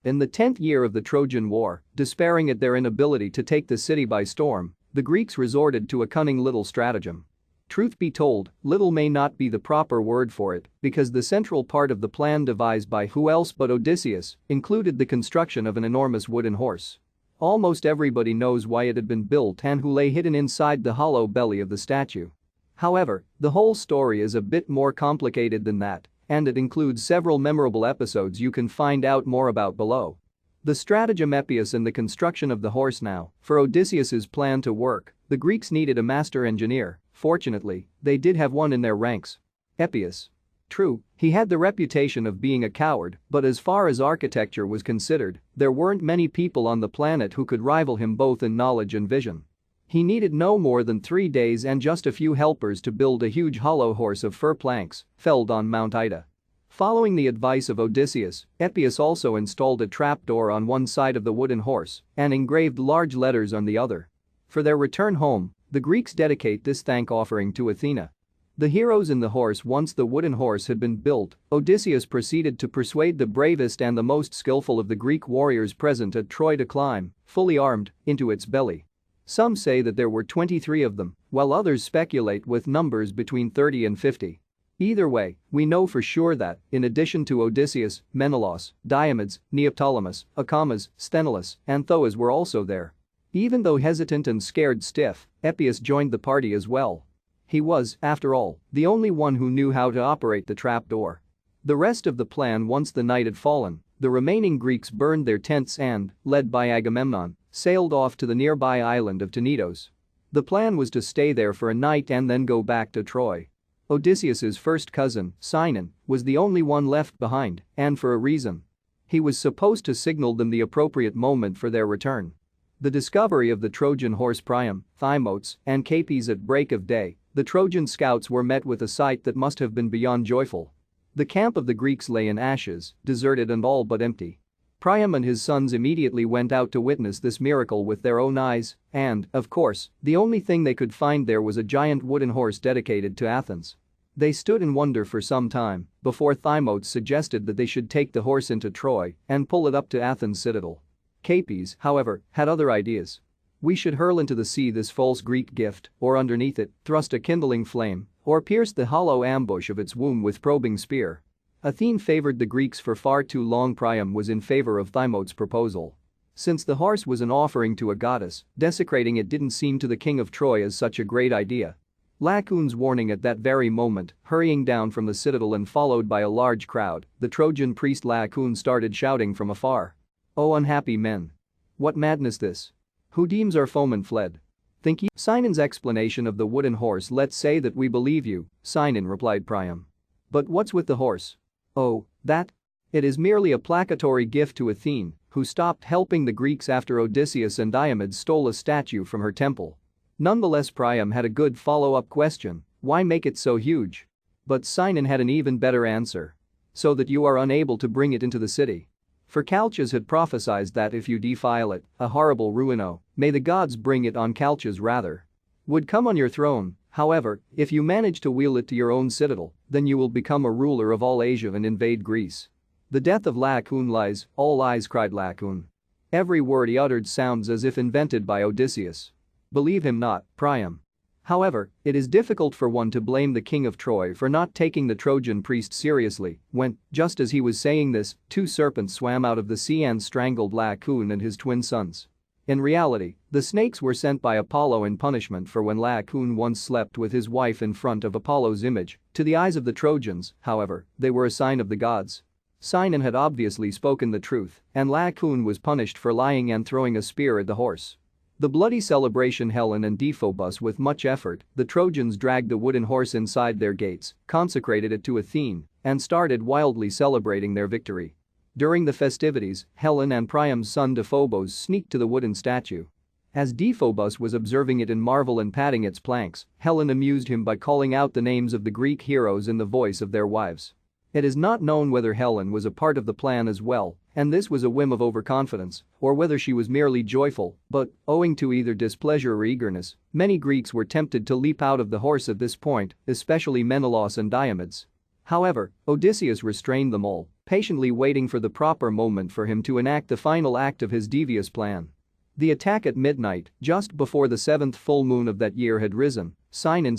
In the 10th year of the Trojan War, despairing at their inability to take the city by storm, the Greeks resorted to a cunning little stratagem. Truth be told, little may not be the proper word for it, because the central part of the plan devised by who else but Odysseus included the construction of an enormous wooden horse. Almost everybody knows why it had been built and who lay hidden inside the hollow belly of the statue. However, the whole story is a bit more complicated than that, and it includes several memorable episodes you can find out more about below. The stratagem Epius and the construction of the horse. Now, for Odysseus's plan to work, the Greeks needed a master engineer. Fortunately, they did have one in their ranks. Epius. True, he had the reputation of being a coward, but as far as architecture was considered, there weren't many people on the planet who could rival him both in knowledge and vision. He needed no more than 3 days and just a few helpers to build a huge hollow horse of fir planks, felled on Mount Ida. Following the advice of Odysseus, Epius also installed a trapdoor on one side of the wooden horse and engraved large letters on the other. For their return home, the Greeks dedicate this thank offering to Athena. The heroes in the horse. Once the wooden horse had been built, Odysseus proceeded to persuade the bravest and the most skillful of the Greek warriors present at Troy to climb, fully armed, into its belly. Some say that there were 23 of them, while others speculate with numbers between 30 and 50. Either way, we know for sure that, in addition to Odysseus, Menelaus, Diomedes, Neoptolemus, Acamas, Sthenelus, and Thoas were also there. Even though hesitant and scared stiff, Epius joined the party as well. He was, after all, the only one who knew how to operate the trapdoor. The rest of the plan. Once the night had fallen, the remaining Greeks burned their tents and, led by Agamemnon, sailed off to the nearby island of Tenedos. The plan was to stay there for a night and then go back to Troy. Odysseus's first cousin, Sinon, was the only one left behind, and for a reason. He was supposed to signal them the appropriate moment for their return. The discovery of the Trojan horse Priam, Thymotes, and Capys at break of day, the Trojan scouts were met with a sight that must have been beyond joyful. The camp of the Greeks lay in ashes, deserted and all but empty. Priam and his sons immediately went out to witness this miracle with their own eyes, and, of course, the only thing they could find there was a giant wooden horse dedicated to Athens. They stood in wonder for some time before Thymotes suggested that they should take the horse into Troy and pull it up to Athens' citadel. Capys, however, had other ideas. We should hurl into the sea this false Greek gift, or underneath it, thrust a kindling flame, or pierce the hollow ambush of its womb with probing spear. Athene favored the Greeks for far too long. Priam was in favor of Thymotes' proposal. Since the horse was an offering to a goddess, desecrating it didn't seem to the king of Troy as such a great idea. Laocoon's warning at that very moment, hurrying down from the citadel and followed by a large crowd, the Trojan priest Laocoon started shouting from afar. "Oh unhappy men! What madness this? Who deems our foeman fled? Think ye?" Sinon's explanation of the wooden horse. "Let's say that we believe you," Sinon replied. Priam. "But what's with the horse?" "Oh, that? It is merely a placatory gift to Athene, who stopped helping the Greeks after Odysseus and Diomedes stole a statue from her temple." Nonetheless, Priam had a good follow-up question: why make it so huge? But Sinon had an even better answer. "So that you are unable to bring it into the city. For Calchas had prophesied that if you defile it, a horrible ruino, may the gods bring it on Calchas rather, would come on your throne. However, if you manage to wheel it to your own citadel, then you will become a ruler of all Asia and invade Greece." "The death of Laocoon lies, all lies," cried Laocoon. Every word he uttered sounds as if invented by Odysseus. "Believe him not, Priam." However, it is difficult for one to blame the king of Troy for not taking the Trojan priest seriously when, just as he was saying this, 2 serpents swam out of the sea and strangled Laocoon and his twin sons. In reality, the snakes were sent by Apollo in punishment for when Laocoon once slept with his wife in front of Apollo's image. To the eyes of the Trojans, however, they were a sign of the gods. Sinon had obviously spoken the truth, and Laocoon was punished for lying and throwing a spear at the horse. The bloody celebration. Helen and Deiphobus. With much effort, the Trojans dragged the wooden horse inside their gates, consecrated it to Athene, and started wildly celebrating their victory. During the festivities, Helen and Priam's son Deiphobus sneaked to the wooden statue. As Deiphobus was observing it in marvel and patting its planks, Helen amused him by calling out the names of the Greek heroes in the voice of their wives. It is not known whether Helen was a part of the plan as well, and this was a whim of overconfidence, or whether she was merely joyful, but, owing to either displeasure or eagerness, many Greeks were tempted to leap out of the horse at this point, especially Menelaus and Diomedes. However, Odysseus restrained them all, patiently waiting for the proper moment for him to enact the final act of his devious plan. The attack at midnight, just before the seventh full moon of that year had risen, sign in